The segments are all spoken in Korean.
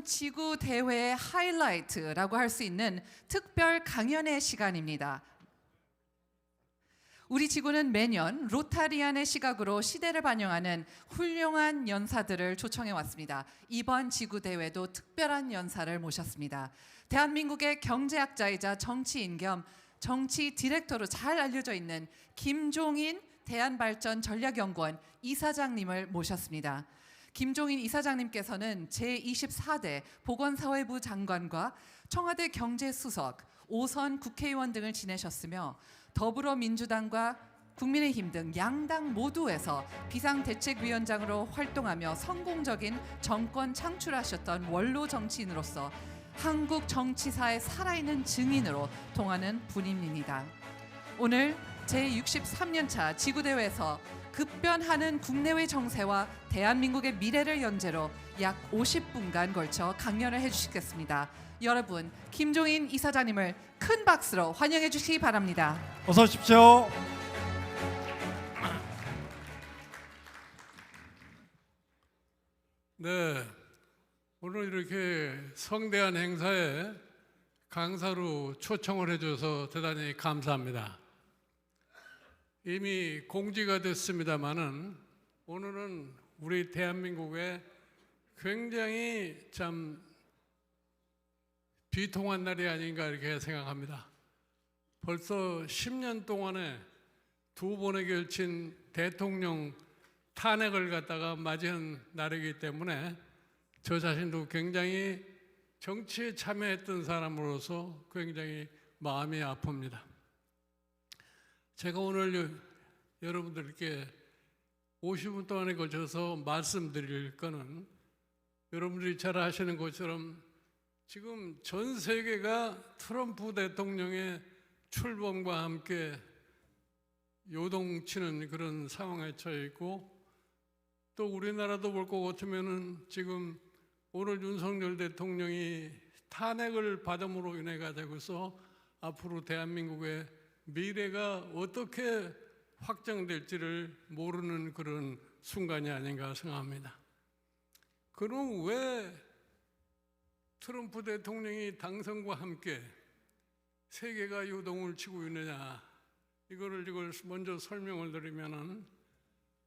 지구 대회의 하이라이트라고 할 수 있는 특별 강연의 시간입니다. 우리 지구는 매년 로타리안의 시각으로 시대를 반영하는 훌륭한 연사들을 초청해 왔습니다. 이번 지구 대회도 특별한 연사를 모셨습니다. 대한민국의 경제학자이자 정치인 겸 정치 디렉터로 잘 알려져 있는 김종인 대한발전 전략연구원 이사장님을 모셨습니다. 김종인 이사장님께서는 제24대 보건사회부 장관과 청와대 경제수석, 5선 국회의원 등을 지내셨으며 더불어민주당과 국민의힘 등 양당 모두에서 비상대책위원장으로 활동하며 성공적인 정권 창출하셨던 원로 정치인으로서 한국 정치사의 살아있는 증인으로 통하는 분입니다. 오늘 제63년차 지구대회에서 급변하는 국내외 정세와 대한민국의 미래를 연재로 약 50분간 걸쳐 강연을 해주시겠습니다. 여러분, 김종인 이사장님을 큰 박수로 환영해 주시기 바랍니다. 어서 오십시오. 네, 오늘 이렇게 성대한 행사에 강사로 초청을 해줘서 대단히 감사합니다. 이미 공지가 됐습니다마는 오늘은 우리 대한민국에 굉장히 참 비통한 날이 아닌가 이렇게 생각합니다. 벌써 10년 동안에 두 번에 걸친 대통령 탄핵을 갖다가 맞이한 날이기 때문에 저 자신도 굉장히 정치에 참여했던 사람으로서 굉장히 마음이 아픕니다. 제가 오늘 여러분들께 50분 동안에 걸쳐서 말씀드릴 거는 여러분들이 잘 아시는 것처럼 지금 전 세계가 트럼프 대통령의 출범과 함께 요동치는 그런 상황에 처해 있고, 또 우리나라도 볼 것 같으면은 지금 오늘 윤석열 대통령이 탄핵을 받음으로 인해 가지고서 앞으로 대한민국의 미래가 어떻게 확정될지를 모르는 그런 순간이 아닌가 생각합니다. 그럼 왜 트럼프 대통령이 당선과 함께 세계가 요동을 치고 있느냐, 이걸 먼저 설명을 드리면은,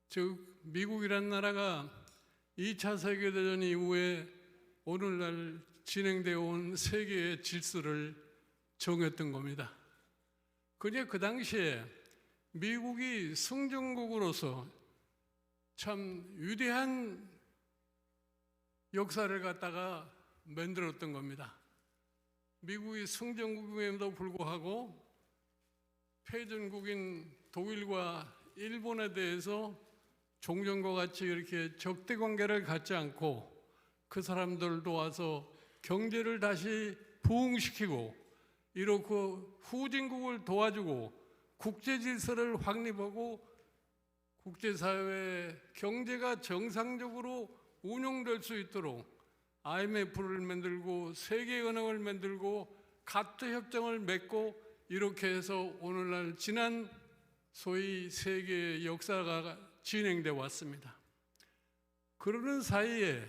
즉 미국이란 나라가 2차 세계대전 이후에 오늘날 진행되어 온 세계의 질서를 정했던 겁니다. 그게 그 당시에 미국이 승전국으로서 참 위대한 역사를 갖다가 만들었던 겁니다. 미국이 승전국임에도 불구하고 패전국인 독일과 일본에 대해서 종전과 같이 이렇게 적대 관계를 갖지 않고 그 사람들도 와서 경제를 다시 부흥시키고 이렇게 후진국을 도와주고 국제 질서를 확립하고 국제사회의 경제가 정상적으로 운영될 수 있도록 IMF를 만들고 세계은행을 만들고 가트 협정을 맺고 이렇게 해서 오늘날 지난 소위 세계의 역사가 진행되어 왔습니다. 그러는 사이에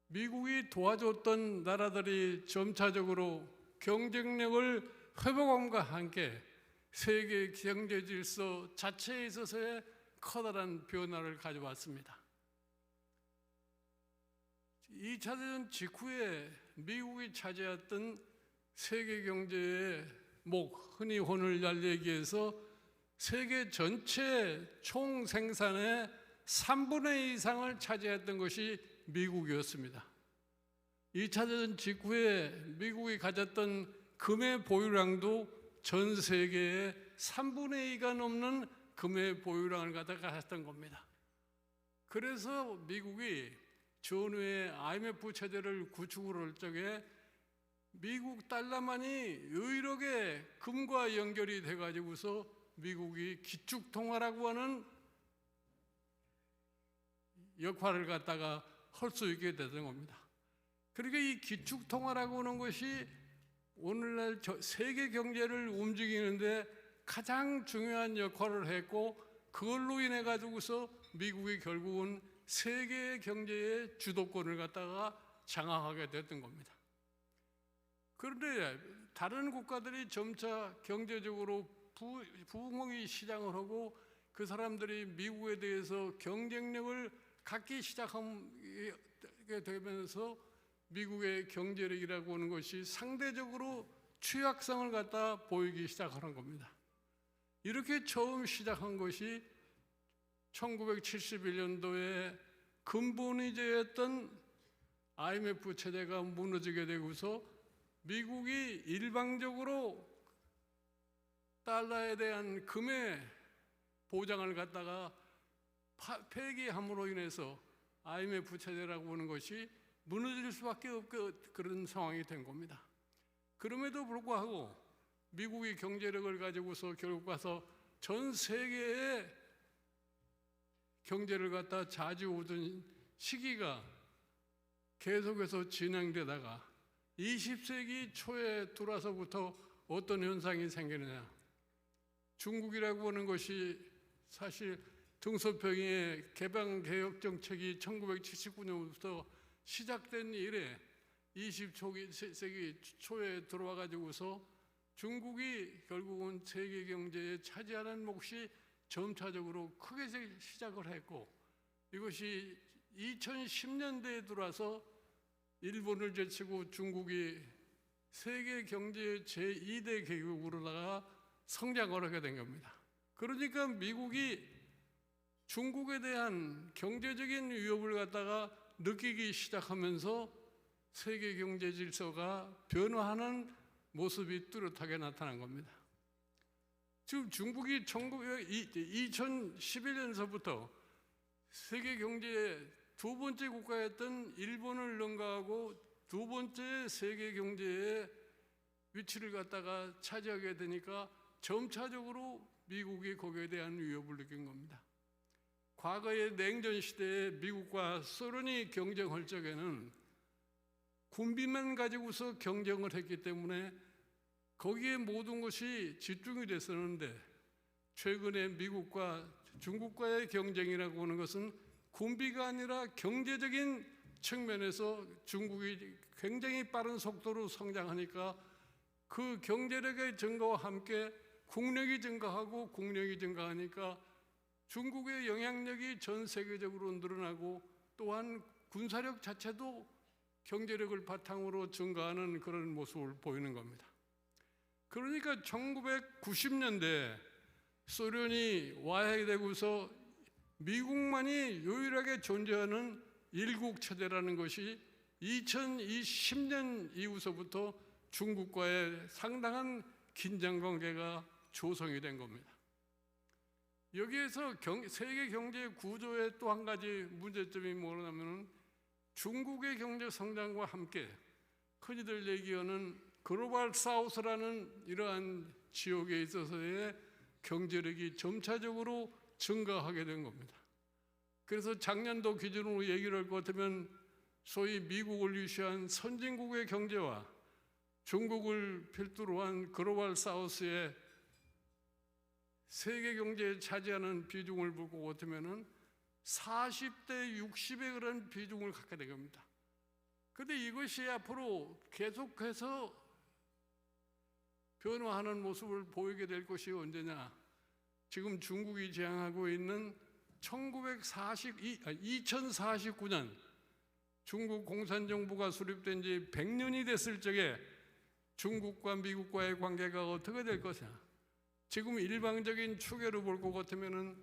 미국이 도와줬던 나라들이 점차적으로 경쟁력을 회복함과 함께 세계 경제 질서 자체에 있어서의 커다란 변화를 가져왔습니다. 2차 대전 직후에 미국이 차지했던 세계 경제의 흔히 오늘날 얘기해서 세계 전체 총 생산의 3분의 2 이상을 차지했던 것이 미국이었습니다. 2차 대전 직후에 미국이 가졌던 금의 보유량도 전 세계의 3분의 2가 넘는 금의 보유량을 갖다가 가졌던 겁니다. 그래서 미국이 전후에 IMF 체제를 구축을 할 적에 미국 달러만이 유일하게 금과 연결이 돼가지고서 미국이 기축통화라고 하는 역할을 갖다가 할 수 있게 되는 겁니다. 그러니까 이 기축통화라고 하는 것이 오늘날 세계 경제를 움직이는데 가장 중요한 역할을 했고, 그걸로 인해 가지고서 미국이 결국은 세계 경제의 주도권을 갖다가 장악하게 됐던 겁니다. 그런데 다른 국가들이 점차 경제적으로 부흥하기 시작을 하고 그 사람들이 미국에 대해서 경쟁력을 갖기 시작하게 되면서 미국의 경제력이라고 하는 것이 상대적으로 취약성을 갖다 보이기 시작하는 겁니다. 이렇게 처음 시작한 것이 1971년도에 근본이 되었던 IMF 체제가 무너지게 되고서 미국이 일방적으로 달러에 대한 금의 보장을 갖다가 폐기함으로 인해서 IMF 체제라고 하는 것이 무너질 수밖에 없는 그런 상황이 된 겁니다. 그럼에도 불구하고 미국이 경제력을 가지고서 결국 가서 전 세계의 경제를 갖다 좌지우던 시기가 계속해서 진행되다가 20세기 초에 들어와서부터 어떤 현상이 생기느냐. 중국이라고 하는 것이 사실 등소평의 개방개혁 정책이 1979년부터 시작된 이래 20세기 초에 들어와 가지고서 중국이 결국은 세계 경제에 차지하는 몫이 점차적으로 크게 시작을 했고, 이것이 2010년대에 들어와서 일본을 제치고 중국이 세계 경제의 제2대 개국으로다가 성장을 하게 된 겁니다. 그러니까 미국이 중국에 대한 경제적인 위협을 갖다가 느끼기 시작하면서 세계 경제 질서가 변화하는 모습이 뚜렷하게 나타난 겁니다. 지금 중국이 2011년서부터 세계 경제의 두 번째 국가였던 일본을 능가하고 두 번째 세계 경제의 위치를 갖다가 차지하게 되니까 점차적으로 미국이 거기에 대한 위협을 느낀 겁니다. 과거의 냉전 시대에 미국과 소련이 경쟁할 적에는 군비만 가지고서 경쟁을 했기 때문에 거기에 모든 것이 집중이 됐었는데, 최근에 미국과 중국과의 경쟁이라고 하는 것은 군비가 아니라 경제적인 측면에서 중국이 굉장히 빠른 속도로 성장하니까 그 경제력의 증가와 함께 국력이 증가하고 국력이 증가하니까 중국의 영향력이 전 세계적으로 늘어나고 또한 군사력 자체도 경제력을 바탕으로 증가하는 그런 모습을 보이는 겁니다. 그러니까 1990년대 소련이 와해되고서 미국만이 유일하게 존재하는 일국 체제라는 것이 2020년 이후서부터 중국과의 상당한 긴장 관계가 조성이 된 겁니다. 여기에서 세계 경제 구조의 또 한 가지 문제점이 뭐냐면 중국의 경제 성장과 함께 흔히들 얘기하는 글로벌 사우스라는 이러한 지역에 있어서의 경제력이 점차적으로 증가하게 된 겁니다. 그래서 작년도 기준으로 얘기를 할 것 같으면 소위 미국을 위시한 선진국의 경제와 중국을 필두로 한 글로벌 사우스의 세계 경제에 차지하는 비중을 보고 같으면은 40대 60의 그런 비중을 갖게 된 겁니다. 그런데 이것이 앞으로 계속해서 변화하는 모습을 보이게 될 것이 언제냐? 지금 중국이 지향하고 있는 2049년 중국 공산정부가 수립된 지 100년이 됐을 적에 중국과 미국과의 관계가 어떻게 될 것이냐? 지금 일방적인 추계로 볼 것 같으면은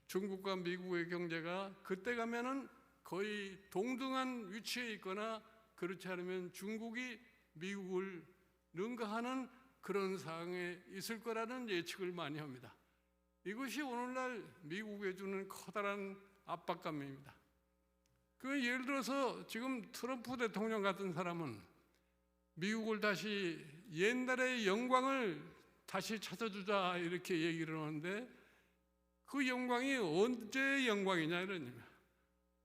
중국과 미국의 경제가 그때 가면은 거의 동등한 위치에 있거나 그렇지 않으면 중국이 미국을 능가하는 그런 상황에 있을 거라는 예측을 많이 합니다. 이것이 오늘날 미국에 주는 커다란 압박감입니다. 그 예를 들어서 지금 트럼프 대통령 같은 사람은 미국을 다시 옛날의 영광을 다시 찾아주자 이렇게 얘기를 하는데, 그 영광이 언제의 영광이냐 이러냐면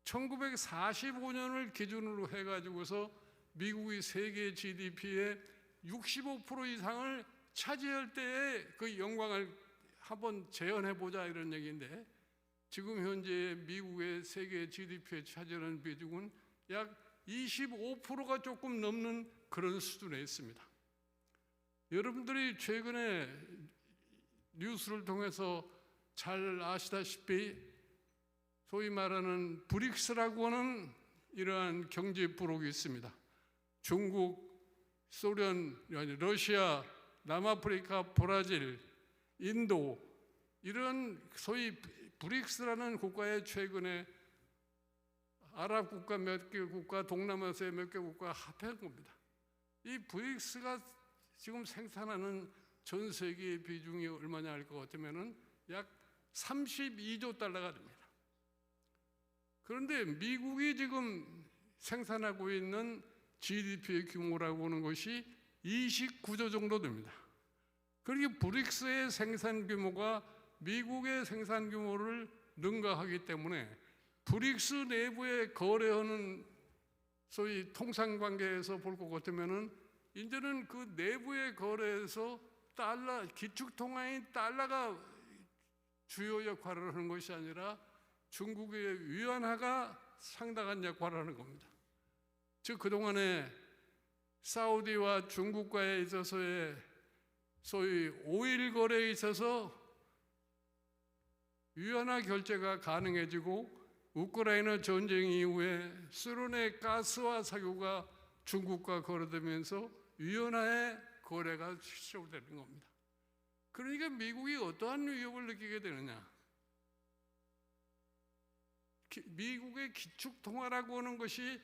1945년을 기준으로 해가지고서 미국이 세계 GDP의 65% 이상을 차지할 때의 그 영광을 한번 재현해보자 이런 얘기인데, 지금 현재 미국의 세계 GDP에 차지하는 비중은 약 25%가 조금 넘는 그런 수준에 있습니다. 여러분들이 최근에 뉴스를 통해서 잘 아시다시피 소위 말하는 브릭스라고 하는 이러한 경제 블록이 있습니다. 중국, 소련, 러시아, 남아프리카, 브라질, 인도 이런 소위 브릭스라는 국가에 최근에 아랍 국가 몇 개 국가, 동남아시아 몇 개 국가 합한 겁니다. 이 브릭스가 지금 생산하는 전 세계의 비중이 얼마냐 할 것 같으면은 약 32조 달러가 됩니다. 그런데 미국이 지금 생산하고 있는 GDP의 규모라고 하는 것이 29조 정도 됩니다. 그러니까 브릭스의 생산 규모가 미국의 생산 규모를 능가하기 때문에 브릭스 내부에 거래하는 소위 통상관계에서 볼 것 같으면은 이제는 그 내부의 거래에서 달러, 기축통화인 달러가 주요 역할을 하는 것이 아니라 중국의 위안화가 상당한 역할을 하는 겁니다. 즉 그동안에 사우디와 중국과에 있어서의 소위 오일 거래에 있어서 위안화 결제가 가능해지고 우크라이나 전쟁 이후에 수론의 가스와 석유가 중국과 거래되면서 위안화의 거래가 시작되는 겁니다. 그러니까 미국이 어떠한 위협을 느끼게 되느냐? 미국의 기축통화라고 하는 것이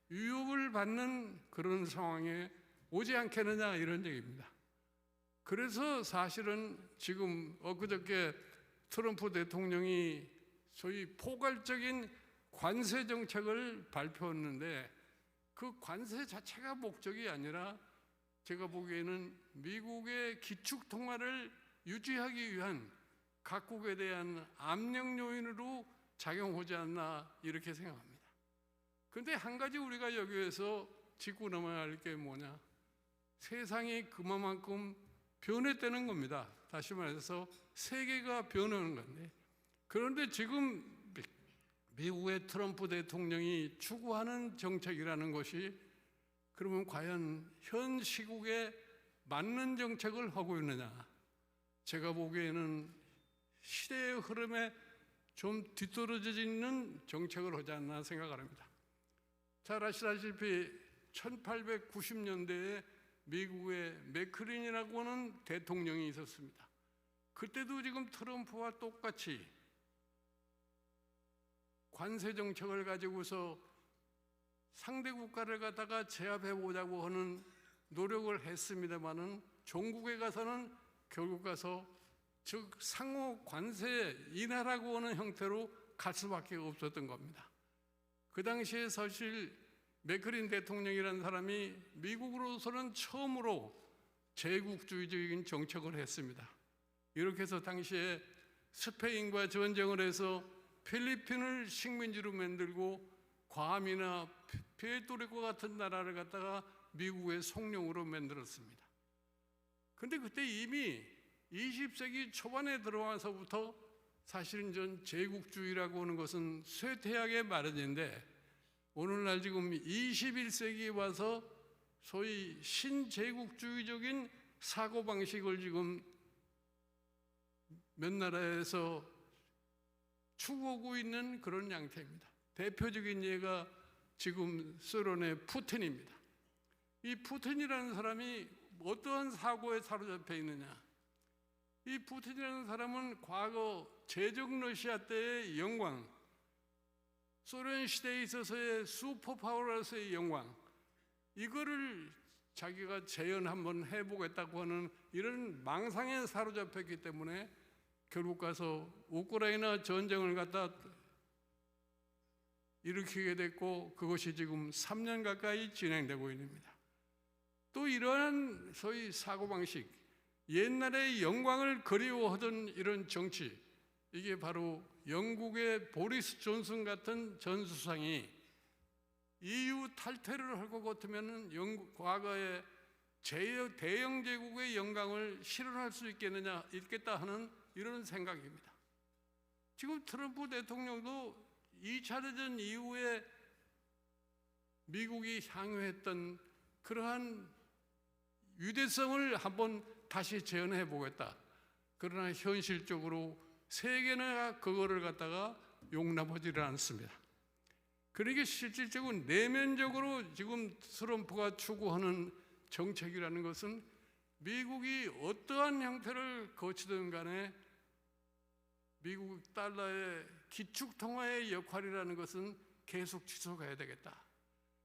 위협을 받는 그런 상황에 오지 않겠느냐 이런 얘기입니다. 그래서 사실은 지금 엊그저께 트럼프 대통령이 소위 포괄적인 관세 정책을 발표했는데 그 관세 자체가 목적이 아니라 제가 보기에는 미국의 기축통화를 유지하기 위한 각국에 대한 압력 요인으로 작용하지 않나 이렇게 생각합니다. 그런데 한 가지 우리가 여기에서 짚고 넘어야 할 게 뭐냐? 세상이 그만큼 변했다는 겁니다. 다시 말해서 세계가 변하는 건데, 그런데 지금 미국의 트럼프 대통령이 추구하는 정책이라는 것이 그러면 과연 현 시국에 맞는 정책을 하고 있느냐? 제가 보기에는 시대의 흐름에 좀 뒤떨어져 있는 정책을 하지 않나 생각을 합니다. 잘 아시다시피 1890년대에 미국의 맥클린이라고 하는 대통령이 있었습니다. 그때도 지금 트럼프와 똑같이 관세 정책을 가지고서 상대 국가를 갖다가 제압해 보자고 하는 노력을 했습니다마는 종국에 가서는 결국 가서 즉 상호 관세 인하라고 하는 형태로 갈 수밖에 없었던 겁니다. 그 당시에 사실 맥클린 대통령이라는 사람이 미국으로서는 처음으로 제국주의적인 정책을 했습니다. 이렇게 해서 당시에 스페인과 전쟁을 해서 필리핀을 식민지로 만들고 괌이나 페토리코 같은 나라를 갖다가 미국의 속령으로 만들었습니다. 그런데 그때 이미 20세기 초반에 들어와서부터 사실은 전 제국주의라고 하는 것은 쇠퇴하게 마련인데 오늘날 지금 21세기에 와서 소위 신제국주의적인 사고방식을 지금 몇 나라에서 추구하고 있는 그런 양태입니다. 대표적인 예가 지금 소련의 푸틴입니다. 이 푸틴이라는 사람이 어떠한 사고에 사로잡혀 있느냐? 이 푸틴이라는 사람은 과거 제적 러시아 때의 영광, 소련 시대에 있어서의 슈퍼파워로서의 영광, 이거를 자기가 재현 한번 해보겠다고 하는 이런 망상에 사로잡혔기 때문에 결국 가서 우크라이나 전쟁을 갖다 일으키게 됐고 그것이 지금 3년 가까이 진행되고 있습니다. 또 이러한 소위 사고방식, 옛날의 영광을 그리워하던 이런 정치, 이게 바로 영국의 보리스 존슨 같은 전 수상이 EU 탈퇴를 할 것 같으면 영국 과거의 대영 제국의 영광을 실현할 수 있겠다 하는 이런 생각입니다. 지금 트럼프 대통령도 2차 대전 이후에 미국이 향유했던 그러한 유대성을 한번 다시 재현해 보겠다. 그러나 현실적으로 세계가 그거를 갖다가 용납하지를 않습니다. 그러니까 실질적으로 내면적으로 지금 트럼프가 추구하는 정책이라는 것은 미국이 어떠한 형태를 거치든 간에 미국 달러의 기축통화의 역할이라는 것은 계속 지속해야 되겠다.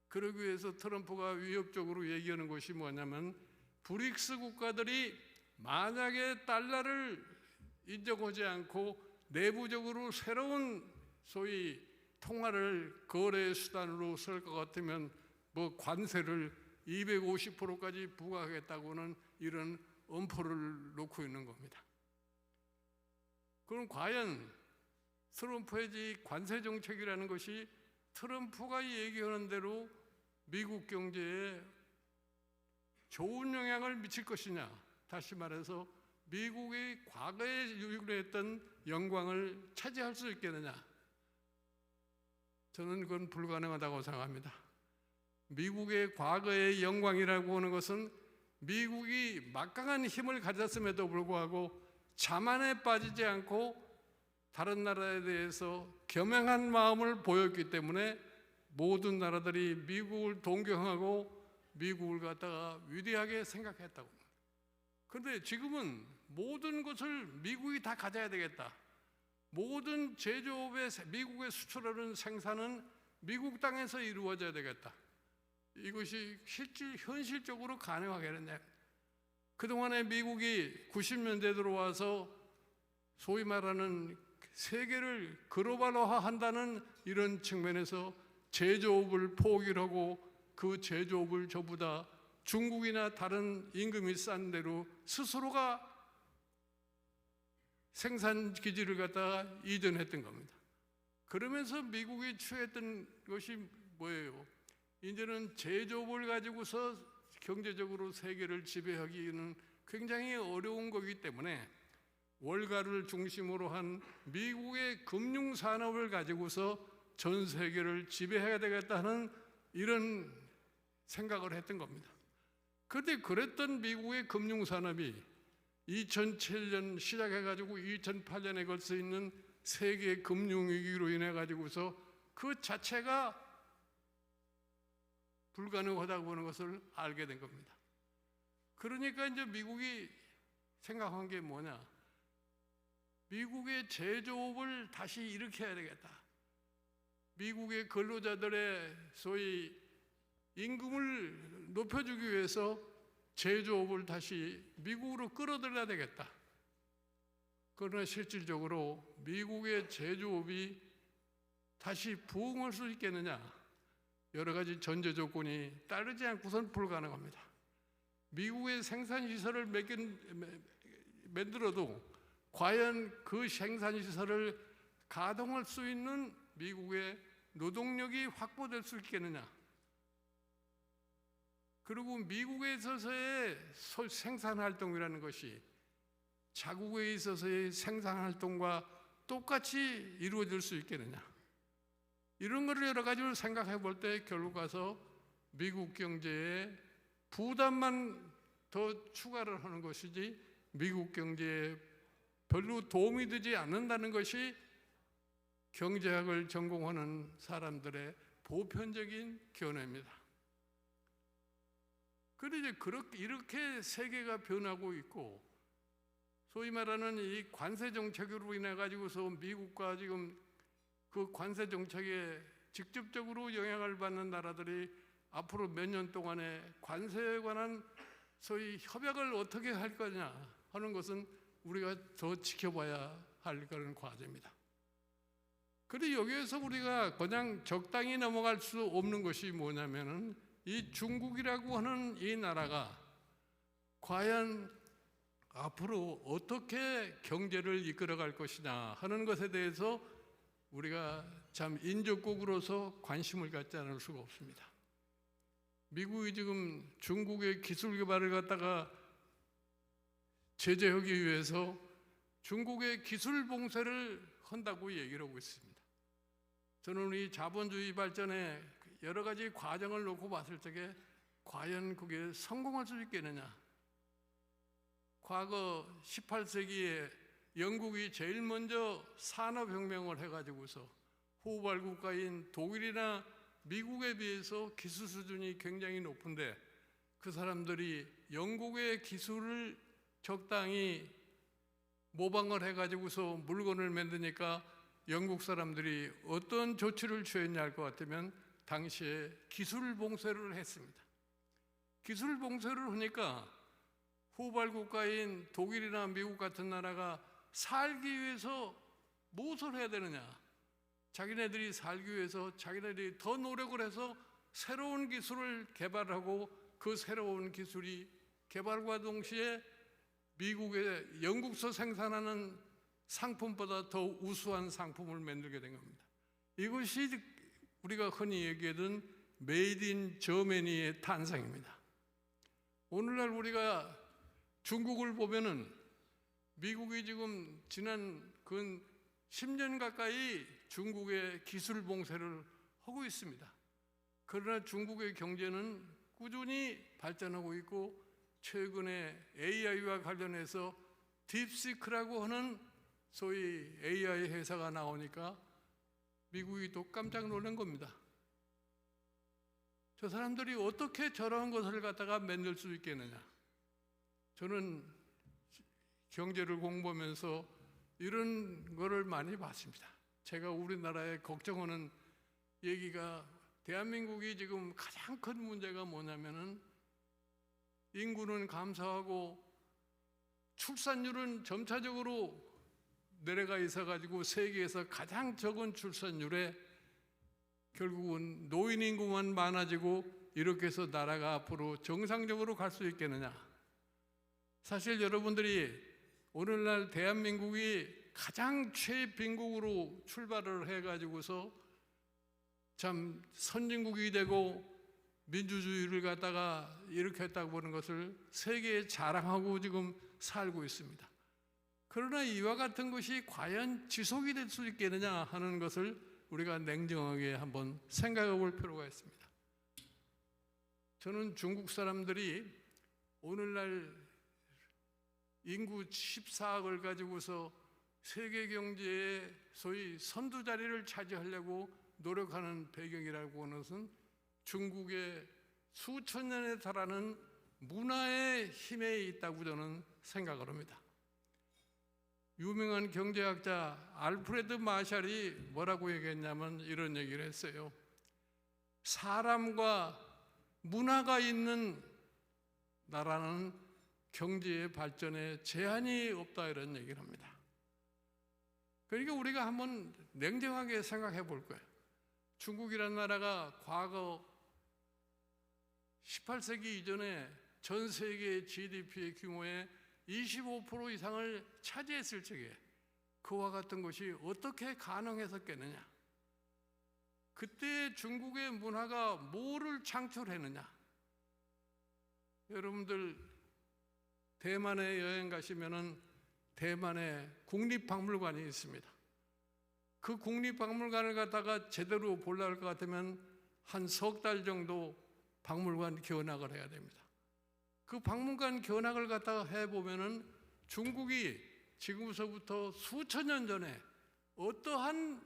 그러기 위해서 트럼프가 위협적으로 얘기하는 것이 뭐냐면 브릭스 국가들이 만약에 달러를 인정하지 않고 내부적으로 새로운 소위 통화를 거래 수단으로 쓸 것 같으면 뭐 관세를 250%까지 부과하겠다고는 이런 엄포를 놓고 있는 겁니다. 그럼 과연 트럼프의 이 관세 정책이라는 것이 트럼프가 얘기하는 대로 미국 경제에 좋은 영향을 미칠 것이냐? 다시 말해서 미국이 과거에 유리했던 영광을 차지할 수 있겠느냐? 저는 그건 불가능하다고 생각합니다. 미국의 과거의 영광이라고 하는 것은 미국이 막강한 힘을 가졌음에도 불구하고 자만에 빠지지 않고 다른 나라에 대해서 겸양한 마음을 보였기 때문에 모든 나라들이 미국을 동경하고 미국을 갖다가 위대하게 생각했다고. 그런데 지금은 모든 것을 미국이 다 가져야 되겠다. 모든 제조업의 미국에 수출하는 생산은 미국 땅에서 이루어져야 되겠다. 이것이 현실적으로 가능하겠느냐? 그동안에 미국이 90년대 들어와서 소위 말하는 세계를 글로벌화한다는 이런 측면에서 제조업을 포기를 하고 그 제조업을 전부 다 중국이나 다른 임금이 싼 데로 스스로가 생산 기지를 갖다가 이전했던 겁니다. 그러면서 미국이 취했던 것이 뭐예요? 이제는 제조업을 가지고서 경제적으로 세계를 지배하기는 굉장히 어려운 거기 때문에 월가를 중심으로 한 미국의 금융산업을 가지고서 전 세계를 지배해야 되겠다는 이런 생각을 했던 겁니다. 그런데 그랬던 미국의 금융산업이 2007년 시작해가지고 2008년에 걸쳐 있는 세계 금융위기로 인해 가지고서 그 자체가 불가능하다고 하는 것을 알게 된 겁니다. 그러니까 이제 미국이 생각한 게 뭐냐? 미국의 제조업을 다시 일으켜야 되겠다. 미국의 근로자들의 소위 임금을 높여주기 위해서 제조업을 다시 미국으로 끌어들여야 되겠다. 그러나 실질적으로 미국의 제조업이 다시 부흥할 수 있겠느냐? 여러 가지 전제 조건이 따르지 않고선 불가능합니다. 미국의 생산시설을 만들어도 과연 그 생산시설을 가동할 수 있는 미국의 노동력이 확보될 수 있겠느냐? 그리고 미국에 있어서의 생산활동이라는 것이 자국에 있어서의 생산활동과 똑같이 이루어질 수 있겠느냐? 이런 것을 여러 가지로 생각해 볼 때 결국 가서 미국 경제에 부담만 더 추가를 하는 것이지 미국 경제에 별로 도움이 되지 않는다는 것이 경제학을 전공하는 사람들의 보편적인 견해입니다. 그런데 이렇게 세계가 변하고 있고 소위 말하는 이 관세 정책으로 인해 가지고서 미국과 지금 그 관세 정책에 직접적으로 영향을 받는 나라들이 앞으로 몇 년 동안에 관세에 관한 소위 협약을 어떻게 할 거냐 하는 것은 우리가 더 지켜봐야 할 그런 과제입니다. 그런데 여기에서 우리가 그냥 적당히 넘어갈 수 없는 것이 뭐냐면은 이 중국이라고 하는 이 나라가 과연 앞으로 어떻게 경제를 이끌어갈 것이냐 하는 것에 대해서 우리가 참 인접국으로서 관심을 갖지 않을 수가 없습니다. 미국이 지금 중국의 기술 개발을 갖다가 제재하기 위해서 중국의 기술 봉쇄를 한다고 얘기를 하고 있습니다. 저는 이 자본주의 발전에 여러 가지 과정을 놓고 봤을 적에 과연 그게 성공할 수 있겠느냐? 과거 18세기에 영국이 제일 먼저 산업혁명을 해가지고서 후발 국가인 독일이나 미국에 비해서 기술 수준이 굉장히 높은데 그 사람들이 영국의 기술을 적당히 모방을 해가지고서 물건을 만드니까 영국 사람들이 어떤 조치를 취했냐 할 것 같으면 당시에 기술 봉쇄를 했습니다. 기술 봉쇄를 하니까 후발 국가인 독일이나 미국 같은 나라가 살기 위해서 무엇을 해야 되느냐? 자기네들이 살기 위해서 자기네들이 더 노력을 해서 새로운 기술을 개발하고 그 새로운 기술이 개발과 동시에 미국의 영국서 생산하는 상품보다 더 우수한 상품을 만들게 된 겁니다. 이것이 우리가 흔히 얘기하던 메이드 인 저머니의 탄생입니다. 오늘날 우리가 중국을 보면은 미국이 지금 지난 근 10년 가까이 중국의 기술 봉쇄를 하고 있습니다. 그러나 중국의 경제는 꾸준히 발전하고 있고 최근에 AI와 관련해서 딥시크라고 하는 소위 AI 회사가 나오니까 미국이 또 깜짝 놀란 겁니다. 저 사람들이 어떻게 저런 것을 갖다가 만들 수 있겠느냐? 저는 경제를 공부하면서 이런 거를 많이 봤습니다. 제가 우리나라에 걱정하는 얘기가 대한민국이 지금 가장 큰 문제가 뭐냐면은 인구는 감소하고 출산율은 점차적으로 내려가 있어가지고 세계에서 가장 적은 출산율에 결국은 노인 인구만 많아지고 이렇게 해서 나라가 앞으로 정상적으로 갈 수 있겠느냐? 사실 여러분들이 오늘날 대한민국이 가장 최빈국으로 출발을 해가지고서 참 선진국이 되고 민주주의를 갖다가 일으켰다고 보는 것을 세계에 자랑하고 지금 살고 있습니다. 그러나 이와 같은 것이 과연 지속이 될 수 있겠느냐 하는 것을 우리가 냉정하게 한번 생각해 볼 필요가 있습니다. 저는 중국 사람들이 오늘날 인구 14억을 가지고서 세계 경제의 소위 선두 자리를 차지하려고 노력하는 배경이라고 하는 것은 중국의 수천 년에 달하는 문화의 힘에 있다고 저는 생각을 합니다. 유명한 경제학자 알프레드 마샬이 뭐라고 얘기했냐면 이런 얘기를 했어요. 사람과 문화가 있는 나라는 경제의 발전에 제한이 없다 이런 얘기를 합니다. 그러니까 우리가 한번 냉정하게 생각해 볼 거예요. 중국이라는 나라가 과거 18세기 이전에 전 세계 GDP의 규모의 25% 이상을 차지했을 적에 그와 같은 것이 어떻게 가능했었겠느냐? 그때 중국의 문화가 뭐를 창출했느냐? 여러분들 대만에 여행 가시면은 대만에 국립박물관이 있습니다. 그 국립박물관을 갖다가 제대로 보려고 할 것 같으면 한 석 달 정도 박물관 견학을 해야 됩니다. 그 박물관 견학을 갖다가 해보면은 중국이 지금서부터 수천 년 전에 어떠한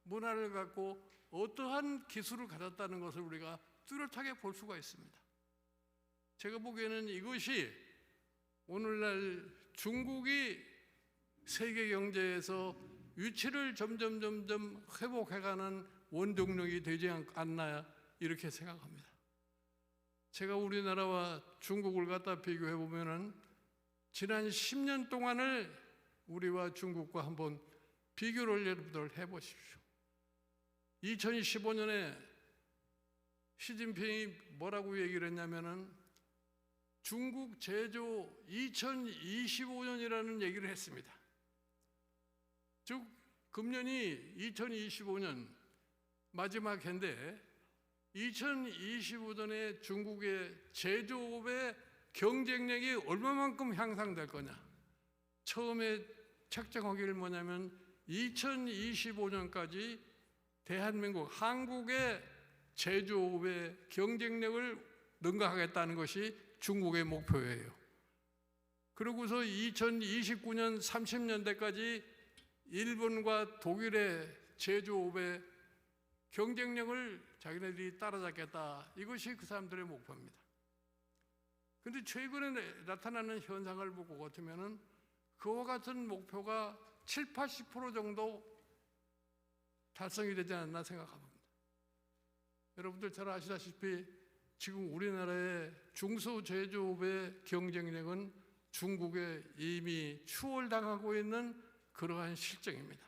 문화를 갖고 어떠한 기술을 가졌다는 것을 우리가 뚜렷하게 볼 수가 있습니다. 제가 보기에는 이것이 오늘날 중국이 세계 경제에서 위치를 점점 회복해가는 원동력이 되지 않나 이렇게 생각합니다. 제가 우리나라와 중국을 갖다 비교해 보면은 지난 10년 동안을 우리와 중국과 한번 비교를 여러분들 해보십시오. 2015년에 시진핑이 뭐라고 얘기를 했냐면은 중국 제조 2025년이라는 얘기를 했습니다. 즉 금년이 2025년 마지막 해인데 2025년에 중국의 제조업의 경쟁력이 얼마만큼 향상될 거냐? 처음에 책정하기를 뭐냐면 2025년까지 대한민국, 한국의 제조업의 경쟁력을 능가하겠다는 것이 중국의 목표예요. 그러고서 2029년 30년대까지 일본과 독일의 제조업의 경쟁력을 자기네들이 따라잡겠다. 이것이 그 사람들의 목표입니다. 그런데 최근에 나타나는 현상을 보고 같으면은 그와 같은 목표가 70~80% 정도 달성이 되지 않았나 생각합니다. 여러분들 잘 아시다시피 지금 우리나라의 중소제조업의 경쟁력은 중국에 이미 추월당하고 있는 그러한 실정입니다.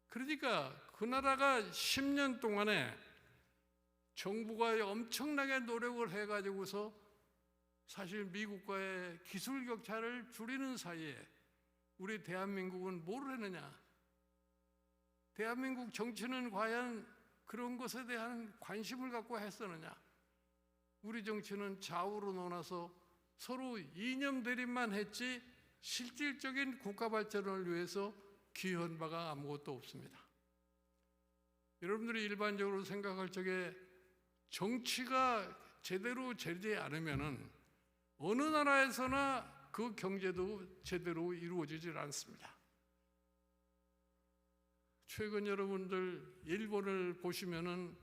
그러니까 그 나라가 10년 동안에 정부가 엄청나게 노력을 해가지고서 사실 미국과의 기술 격차를 줄이는 사이에 우리 대한민국은 뭘 했느냐? 대한민국 정치는 과연 그런 것에 대한 관심을 갖고 했었느냐? 우리 정치는 좌우로 나눠서 서로 이념 대립만 했지 실질적인 국가 발전을 위해서 기여한 바가 아무것도 없습니다. 여러분들이 일반적으로 생각할 적에 정치가 제대로 되지 않으면은 어느 나라에서나 그 경제도 제대로 이루어지질 않습니다. 최근 여러분들 일본을 보시면은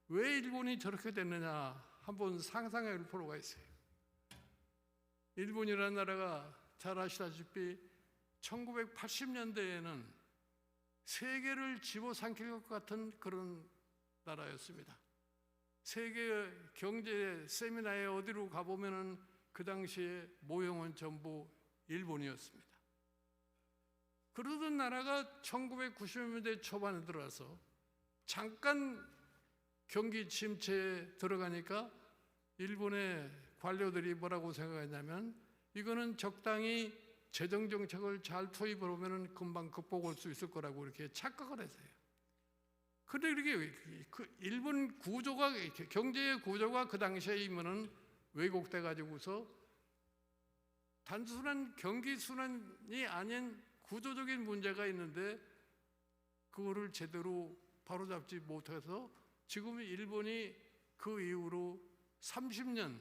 왜 일본이 저렇게 됐느냐 한번 상상해 볼 필요가 있어요. 일본이라는 나라가 잘 아시다시피 1980년대에는 세계를 집어삼킬 것 같은 그런 나라였습니다. 세계 경제 세미나에 어디로 가보면은 그 당시에 모형은 전부 일본이었습니다. 그러던 나라가 1990년대 초반에 들어와서 잠깐 경기 침체에 들어가니까 일본의 관료들이 뭐라고 생각했냐면 이거는 적당히 재정 정책을 잘 투입을 하면 금방 극복할 수 있을 거라고 이렇게 착각을 했어요. 그런데 이렇게 그 일본 구조가 경제의 구조가 그 당시에 이면은 왜곡돼 가지고서 단순한 경기 순환이 아닌 구조적인 문제가 있는데 그거를 제대로 바로잡지 못해서 지금 일본이 그 이후로 30년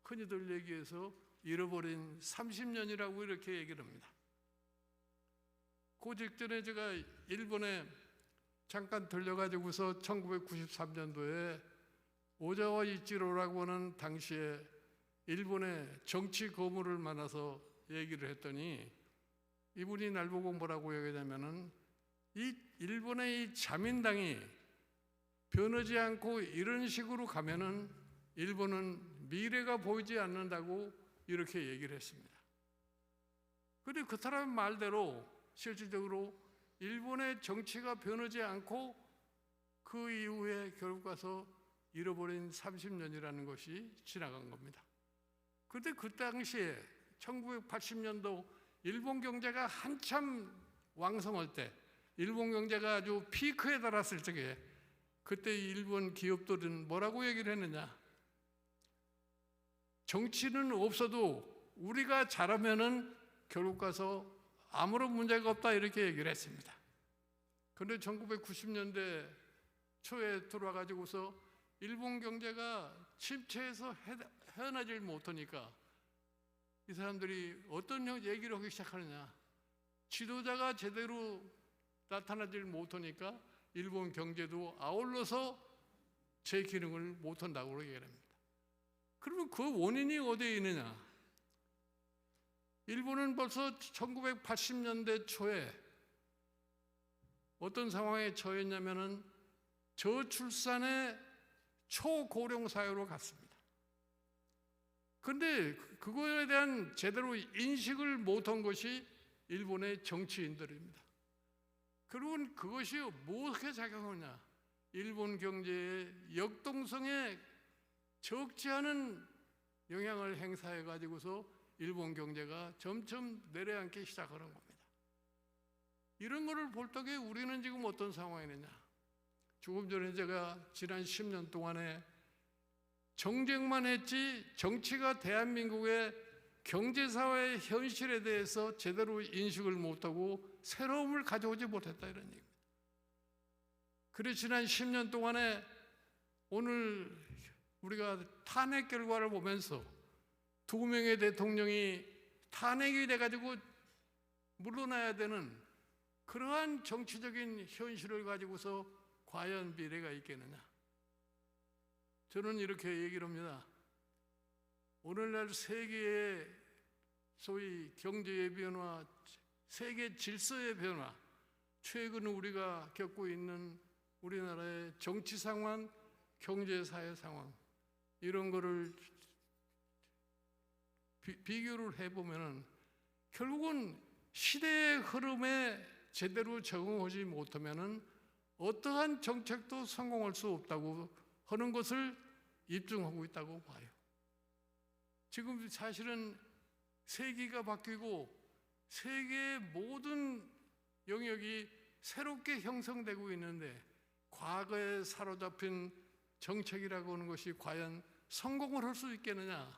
흔히들 얘기해서 잃어버린 30년이라고 이렇게 얘기를 합니다. 그 직전에 제가 일본에 잠깐 들려가지고서 1993년도에 오자와 이치로라고 하는 당시에 일본의 정치 거물을 만나서 얘기를 했더니 이분이 날 보고 뭐라고 얘기하냐면은 이 일본의 이 자민당이 변하지 않고 이런 식으로 가면은 일본은 미래가 보이지 않는다고 이렇게 얘기를 했습니다. 그런데 그 사람 말대로 실질적으로 일본의 정치가 변하지 않고 그 이후에 결국 가서 잃어버린 30년이라는 것이 지나간 겁니다. 그런데 그 당시에 1980년도 일본 경제가 한참 왕성할 때, 일본 경제가 아주 피크에 달았을 적에 그때 일본 기업들은 뭐라고 얘기를 했느냐? 정치는 없어도 우리가 잘하면은 결국 가서 아무런 문제가 없다 이렇게 얘기를 했습니다. 그런데 1990년대 초에 들어와가지고서 일본 경제가 침체에서 헤어나질 못하니까 이 사람들이 어떤 얘기를 하기 시작하느냐? 지도자가 제대로 나타나질 못하니까 일본 경제도 아울러서 제 기능을 못한다고 얘기를 합니다. 그러면 그 원인이 어디에 있느냐? 일본은 벌써 1980년대 초에 어떤 상황에 처했냐면은 저출산의 초고령 사회로 갔습니다. 그런데 그거에 대한 제대로 인식을 못한 것이 일본의 정치인들입니다. 그리고 그것이 무엇에 작용하냐? 일본 경제의 역동성에 적지 않은 영향을 행사해 가지고서 일본 경제가 점점 내려앉기 시작하는 겁니다. 이런 거를 볼 적에 우리는 지금 어떤 상황이느냐? 조금 전에 제가 지난 10년 동안에 정쟁만 했지 정치가 대한민국의 경제사회의 현실에 대해서 제대로 인식을 못하고 새로움을 가져오지 못했다 이런 얘기입니다. 그래서 지난 10년 동안에 오늘 우리가 탄핵 결과를 보면서 2명의 대통령이 탄핵이 돼가지고 물러나야 되는 그러한 정치적인 현실을 가지고서 과연 미래가 있겠느냐? 저는 이렇게 얘기를 합니다. 오늘날 세계의 소위 경제의 변화, 세계 질서의 변화, 최근 우리가 겪고 있는 우리나라의 정치 상황, 경제 사회 상황, 이런 거를 비교를 해보면 결국은 시대의 흐름에 제대로 적응하지 못하면 어떠한 정책도 성공할 수 없다고 하는 것을 입증하고 있다고 봐요. 지금 사실은 세기가 바뀌고 세계의 모든 영역이 새롭게 형성되고 있는데 과거에 사로잡힌 정책이라고 하는 것이 과연 성공을 할 수 있겠느냐?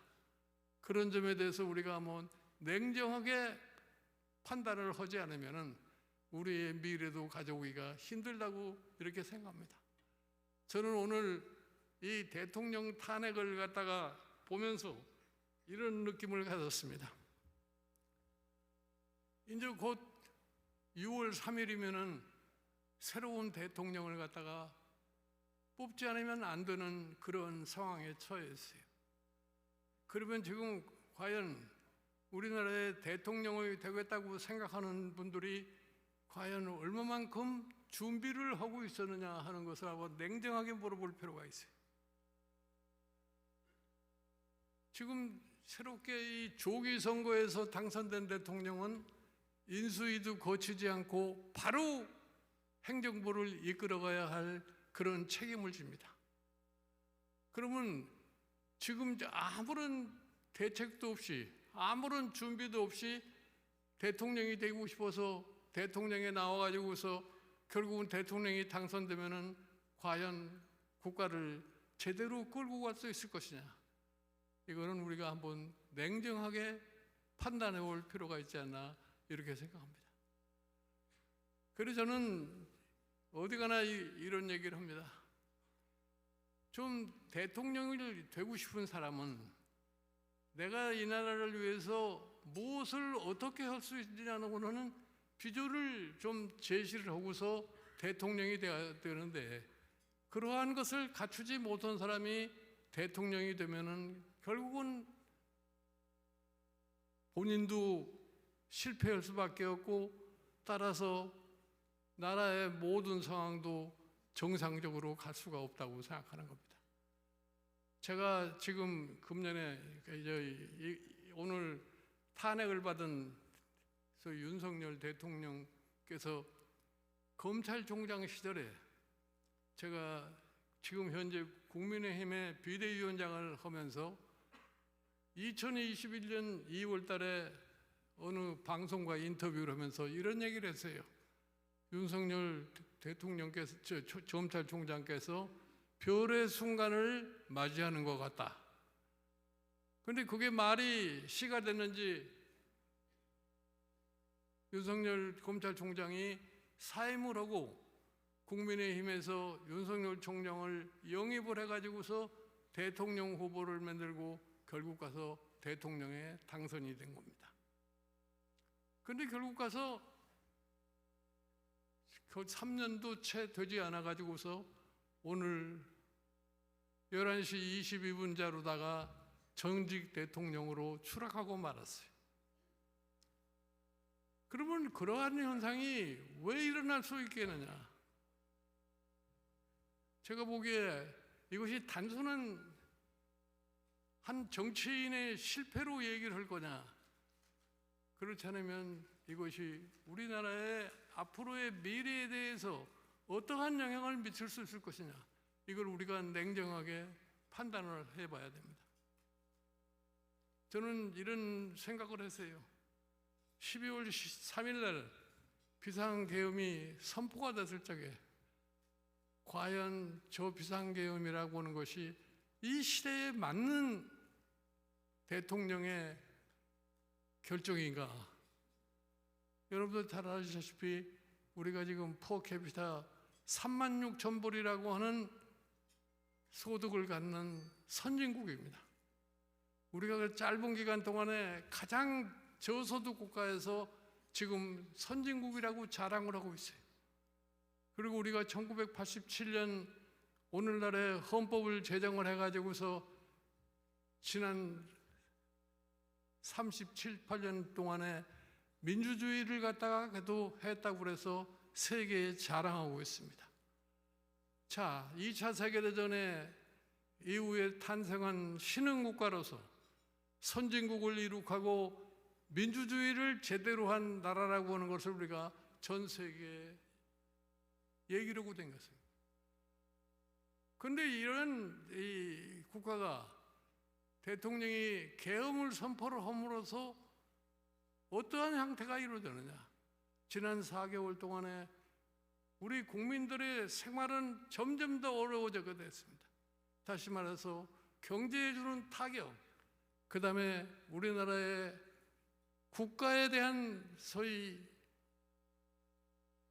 그런 점에 대해서 우리가 한번 냉정하게 판단을 하지 않으면 우리의 미래도 가져오기가 힘들다고 이렇게 생각합니다. 저는 오늘 이 대통령 탄핵을 갖다가 보면서 이런 느낌을 가졌습니다. 이제 곧 6월 3일이면은 새로운 대통령을 갖다가 뽑지 않으면 안 되는 그런 상황에 처해 있어요. 그러면 지금 과연 우리나라의 대통령이 되겠다고 생각하는 분들이 과연 얼마만큼 준비를 하고 있었느냐 하는 것을 한번 냉정하게 물어볼 필요가 있어요. 지금 새롭게 이 조기 선거에서 당선된 대통령은 인수위도 거치지 않고 바로 행정부를 이끌어가야 할 그런 책임을 집니다. 그러면 지금 아무런 대책도 없이 아무런 준비도 없이 대통령이 되고 싶어서 대통령에 나와가지고서 결국은 대통령이 당선되면은 과연 국가를 제대로 끌고 갈 수 있을 것이냐? 이거는 우리가 한번 냉정하게 판단해 볼 필요가 있지 않나 이렇게 생각합니다. 그래서 저는 어디 가나 이런 얘기를 합니다. 좀 대통령이 되고 싶은 사람은 내가 이 나라를 위해서 무엇을 어떻게 할 수 있느냐는 거는 비전을 좀 제시를 하고서 대통령이 되어야 되는데 그러한 것을 갖추지 못한 사람이 대통령이 되면은 결국은 본인도 실패할 수밖에 없고 따라서 나라의 모든 상황도 정상적으로 갈 수가 없다고 생각하는 겁니다. 제가 지금 금년에 오늘 탄핵을 받은 윤석열 대통령께서 검찰총장 시절에 제가 지금 현재 국민의힘의 비대위원장을 하면서 2021년 2월 달에 어느 방송과 인터뷰를 하면서 이런 얘기를 했어요. 윤석열 대통령께서, 검찰총장께서 별의 순간을 맞이하는 것 같다. 그런데 그게 말이 시가 됐는지 윤석열 검찰총장이 사임을 하고 국민의힘에서 윤석열 총장을 영입을 해가지고서 대통령 후보를 만들고 결국 가서 대통령에 당선이 된 겁니다. 그런데 결국 가서 그 3년도 채 되지 않아 가지고서 오늘 11시 22분자로다가 전직 대통령으로 추락하고 말았어요. 그러면 그러한 현상이 왜 일어날 수 있겠느냐? 제가 보기에 이것이 단순한 한 정치인의 실패로 얘기를 할 거냐? 그렇지 않으면 이것이 우리나라의 앞으로의 미래에 대해서 어떠한 영향을 미칠 수 있을 것이냐? 이걸 우리가 냉정하게 판단을 해봐야 됩니다. 저는 이런 생각을 했어요. 12월 3일 날 비상계엄이 선포가 됐을 적에 과연 저 비상계엄이라고 하는 것이 이 시대에 맞는 대통령의 결정인가? 여러분들 잘 아시다시피 우리가 지금 퍼캐피타 36,000불이라고 하는 소득을 갖는 선진국입니다. 우리가 그 짧은 기간 동안에 가장 저소득 국가에서 지금 선진국이라고 자랑을 하고 있어요. 그리고 우리가 1987년 오늘날에 헌법을 제정을 해가지고서 지난 37, 8년 동안에 민주주의를 갖다가 그래도 했다고 그래서 세계에 자랑하고 있습니다. 자, 2차 세계대전에 이후에 탄생한 신흥국가로서 선진국을 이룩하고 민주주의를 제대로 한 나라라고 하는 것을 우리가 전 세계에 얘기를 하고 된 것입니다. 그런데 이런 이 국가가 대통령이 계엄을 선포를 함으로써 어떠한 형태가 이루어지느냐? 지난 4개월 동안에 우리 국민들의 생활은 점점 더 어려워지게 됐습니다. 다시 말해서 경제에 주는 타격, 그 다음에 우리나라의 국가에 대한 소위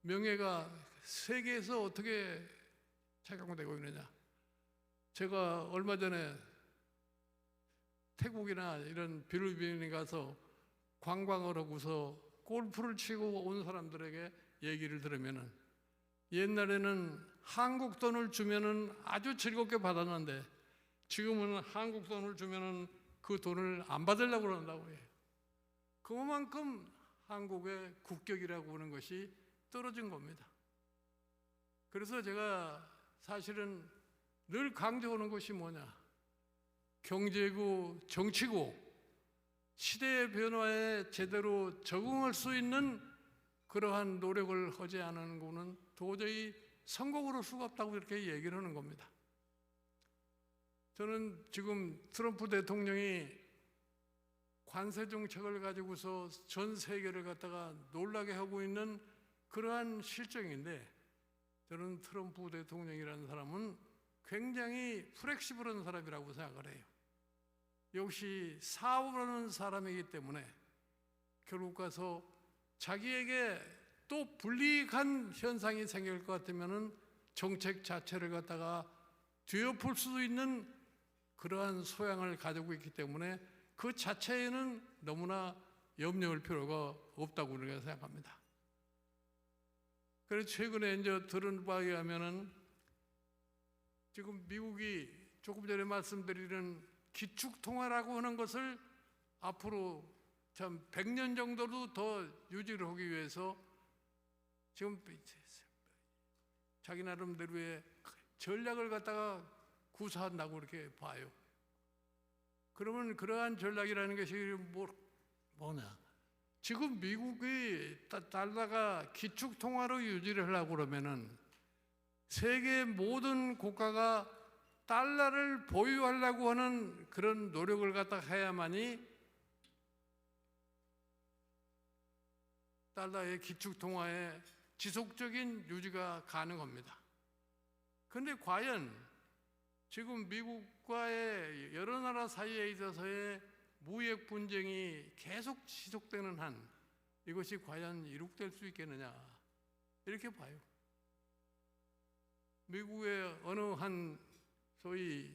명예가 세계에서 어떻게 착용되고 있느냐. 제가 얼마 전에 태국이나 이런 필리핀에 가서 관광을 하고서 골프를 치고 온 사람들에게 얘기를 들으면은 옛날에는 한국 돈을 주면은 아주 즐겁게 받았는데 지금은 한국 돈을 주면은 그 돈을 안 받으려고 그런다고 해요. 그만큼 한국의 국격이라고 하는 것이 떨어진 겁니다. 그래서 제가 사실은 늘 강조하는 것이 뭐냐? 경제고 정치고 시대의 변화에 제대로 적응할 수 있는 그러한 노력을 하지 않은 것은 도저히 성공으로 수가 없다고 이렇게 얘기를 하는 겁니다. 저는 지금 트럼프 대통령이 관세 정책을 가지고서 전 세계를 갖다가 놀라게 하고 있는 그러한 실정인데, 저는 트럼프 대통령이라는 사람은 굉장히 플렉시블한 사람이라고 생각을 해요. 역시 사업을 하는 사람이기 때문에 결국 가서 자기에게 또 불이익한 현상이 생길 것 같으면은 정책 자체를 갖다가 뒤엎을 수도 있는 그러한 소양을 가지고 있기 때문에 그 자체에는 너무나 염려할 필요가 없다고 우리가 생각합니다. 그래서 최근에 이제 들은 바에 의하면은 지금 미국이 조금 전에 말씀드리는 기축통화라고 하는 것을 앞으로 참 100년 정도도 더 유지를 하기 위해서 지금 자기 나름대로의 전략을 갖다가 구사한다고 이렇게 봐요. 그러면 그러한 전략이라는 것이 뭐냐? 지금 미국이 달러가 기축통화로 유지를 하려고 그러면은 세계 모든 국가가 달러를 보유하려고 하는 그런 노력을 갖다 해야만이 달러의 기축통화의 지속적인 유지가 가능합니다. 그런데 과연 지금 미국과의 여러 나라 사이에 있어서의 무역 분쟁이 계속 지속되는 한 이것이 과연 이룩될 수 있겠느냐 이렇게 봐요. 미국의 어느 한 소위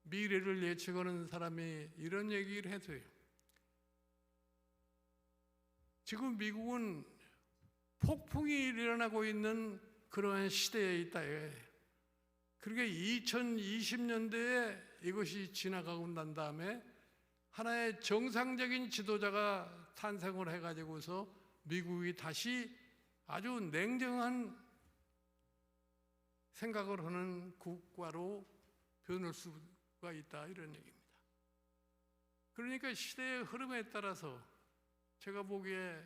미래를 예측하는 사람이 이런 얘기를 했어요. 지금 미국은 폭풍이 일어나고 있는 그러한 시대에 있다. 그러니까 2020년대에 이것이 지나가고 난 다음에 하나의 정상적인 지도자가 탄생을 해가지고서 미국이 다시 아주 냉정한 생각을 하는 국가로 변할 수가 있다 이런 얘기입니다. 그러니까 시대의 흐름에 따라서 제가 보기에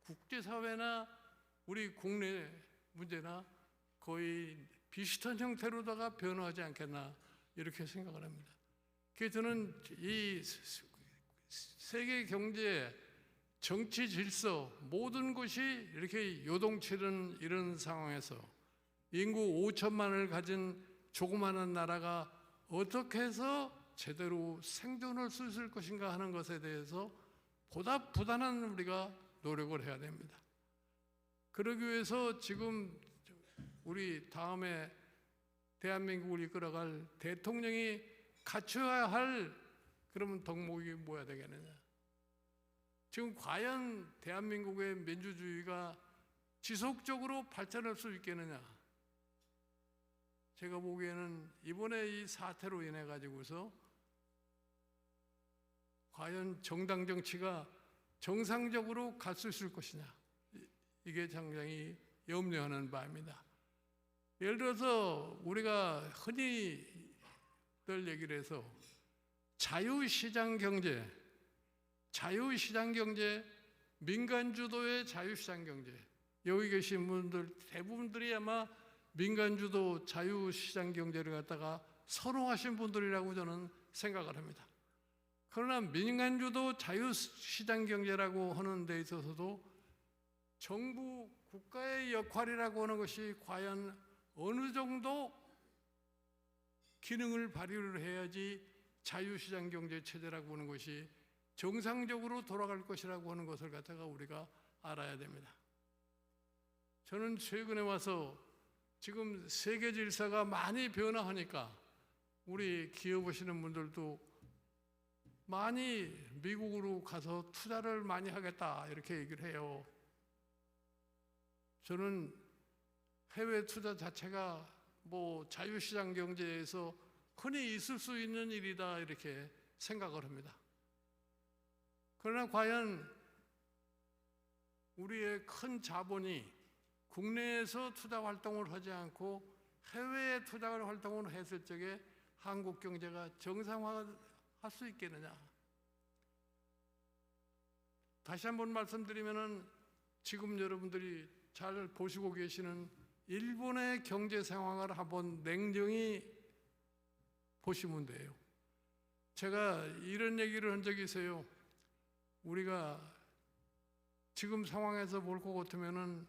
국제사회나 우리 국내 문제나 거의 비슷한 형태로다가 변화하지 않겠나 이렇게 생각을 합니다. 그래서 저는 이 세계 경제, 정치 질서 모든 것이 이렇게 요동치는 이런 상황에서 인구 5천만을 가진 조그마한 나라가 어떻게 해서 제대로 생존할 수 있을 것인가 하는 것에 대해서 보다 부단한 우리가 노력을 해야 됩니다. 그러기 위해서 지금 우리 다음에 대한민국을 이끌어갈 대통령이 갖춰야 할 그러면 덕목이 뭐야 되겠느냐. 지금 과연 대한민국의 민주주의가 지속적으로 발전할 수 있겠느냐. 제가 보기에는 이번에 이 사태로 인해 가지고서 과연 정당 정치가 정상적으로 갈 수 있을 것이냐, 이게 굉장히 염려하는 바입니다. 예를 들어서 우리가 흔히들 얘기를 해서 자유시장 경제, 민간주도의 자유시장 경제, 여기 계신 분들 대부분들이 아마 민간주도 자유시장 경제를 갖다가 선호하신 분들이라고 저는 생각을 합니다. 그러나 민간주도 자유시장 경제라고 하는 데 있어서도 정부, 국가의 역할이라고 하는 것이 과연 어느 정도 기능을 발휘를 해야지 자유시장 경제 체제라고 하는 것이 정상적으로 돌아갈 것이라고 하는 것을 갖다가 우리가 알아야 됩니다. 저는 최근에 와서 지금 세계 질서가 많이 변화하니까 우리 기업 하시는 분들도 많이 미국으로 가서 투자를 많이 하겠다 이렇게 얘기를 해요. 저는 해외 투자 자체가 뭐 자유시장 경제에서 흔히 있을 수 있는 일이다 이렇게 생각을 합니다. 그러나 과연 우리의 큰 자본이 국내에서 투자 활동을 하지 않고 해외에 투자 활동을 했을 적에 한국 경제가 정상화할 수 있겠느냐. 다시 한번 말씀드리면은 지금 여러분들이 잘 보시고 계시는 일본의 경제 상황을 한번 냉정히 보시면 돼요. 제가 이런 얘기를 한 적이 있어요. 우리가 지금 상황에서 볼 것 같으면은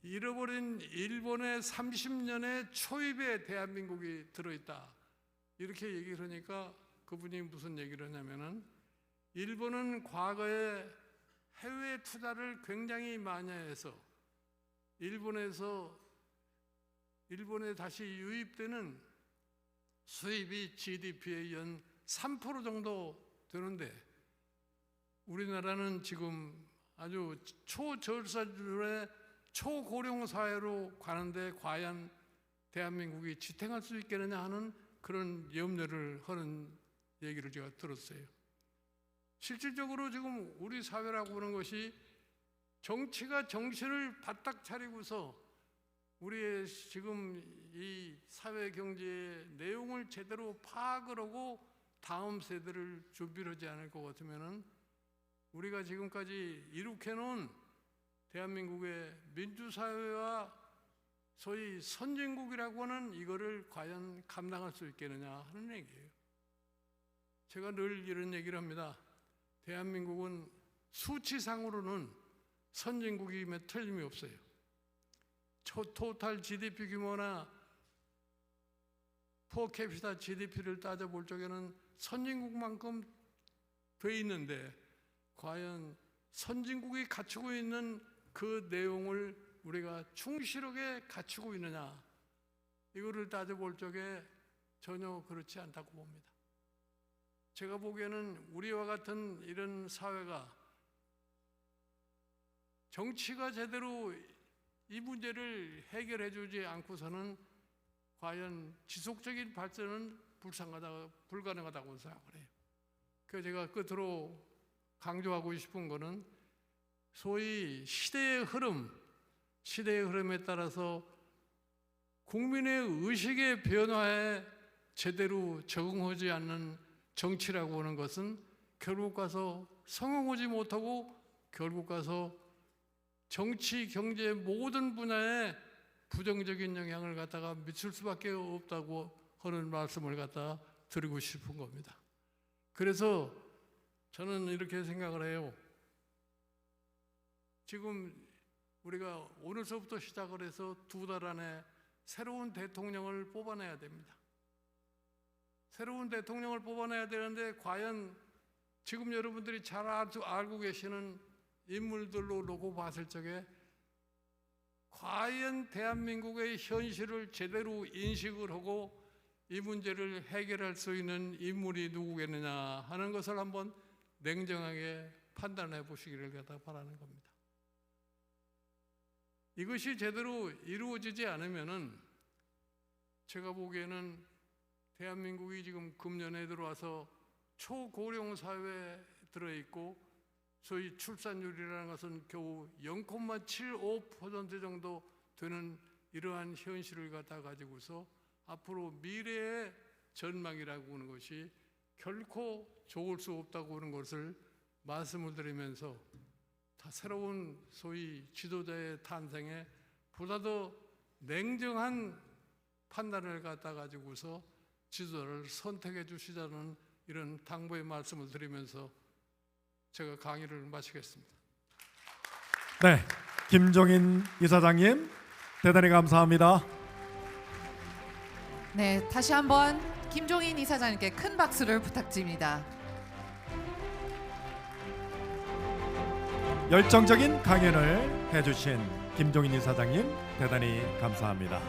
잃어버린 일본의 30년의 초입에 대한민국이 들어있다 이렇게 얘기를 하니까 그분이 무슨 얘기를 하냐면은 일본은 과거에 해외 투자를 굉장히 많이 해서 일본에 다시 유입되는 수입이 GDP의 연 3% 정도 되는데 우리나라는 지금 아주 초저출산율의 초고령 사회로 가는데 과연 대한민국이 지탱할 수 있겠느냐 하는 그런 염려를 하는 얘기를 제가 들었어요. 실질적으로 지금 우리 사회라고 하는 것이 정치가 정신을 바짝 차리고서 우리의 지금 이 사회 경제의 내용을 제대로 파악을 하고 다음 세대를 준비를 하지 않을 것 같으면은 우리가 지금까지 이룩해 놓은 대한민국의 민주사회와 소위 선진국이라고 하는 이거를 과연 감당할 수 있겠느냐 하는 얘기예요. 제가 늘 이런 얘기를 합니다. 대한민국은 수치상으로는 선진국임에 틀림이 없어요. 토탈 GDP 규모나 퍼캐피타 GDP를 따져볼 적에는 선진국만큼 돼 있는데 과연 선진국이 갖추고 있는 그 내용을 우리가 충실하게 갖추고 있느냐, 이거를 따져볼 적에 전혀 그렇지 않다고 봅니다. 제가 보기에는 우리와 같은 이런 사회가 정치가 제대로 이 문제를 해결해 주지 않고서는 과연 지속적인 발전은 불가능하다고 생각을 해요. 그래서 제가 끝으로 강조하고 싶은 것은 소위 시대의 흐름에 따라서 국민의 의식의 변화에 제대로 적응하지 않는 정치라고 하는 것은 결국 가서 성공하지 못하고 결국 가서 정치, 경제 모든 분야에 부정적인 영향을 갖다가 미칠 수밖에 없다고 하는 말씀을 갖다 드리고 싶은 겁니다. 그래서 저는 이렇게 생각을 해요. 지금 우리가 오늘서부터 시작을 해서 2달 안에 새로운 대통령을 뽑아내야 됩니다. 새로운 대통령을 뽑아내야 되는데 과연 지금 여러분들이 잘 알고 계시는 인물들로 놓고 봤을 적에 과연 대한민국의 현실을 제대로 인식을 하고 이 문제를 해결할 수 있는 인물이 누구겠느냐 하는 것을 한번 냉정하게 판단해 보시기를 바라는 겁니다. 이것이 제대로 이루어지지 않으면은 제가 보기에는 대한민국이 지금 금년에 들어와서 초고령 사회에 들어있고 소위 출산율이라는 것은 겨우 0.75% 정도 되는 이러한 현실을 가지고서 앞으로 미래의 전망이라고 하는 것이 결코 좋을 수 없다고 하는 것을 말씀을 드리면서 다 새로운 소위 지도자의 탄생에 보다 더 냉정한 판단을 가지고서 지도자를 선택해 주시자는 이런 당부의 말씀을 드리면서 제가 강의를 마치겠습니다. 네, 김종인 이사장님 대단히 감사합니다. 네, 다시 한번 김종인 이사장님께 큰 박수를 부탁드립니다. 열정적인 강연을 해주신 김종인 이사장님 대단히 감사합니다.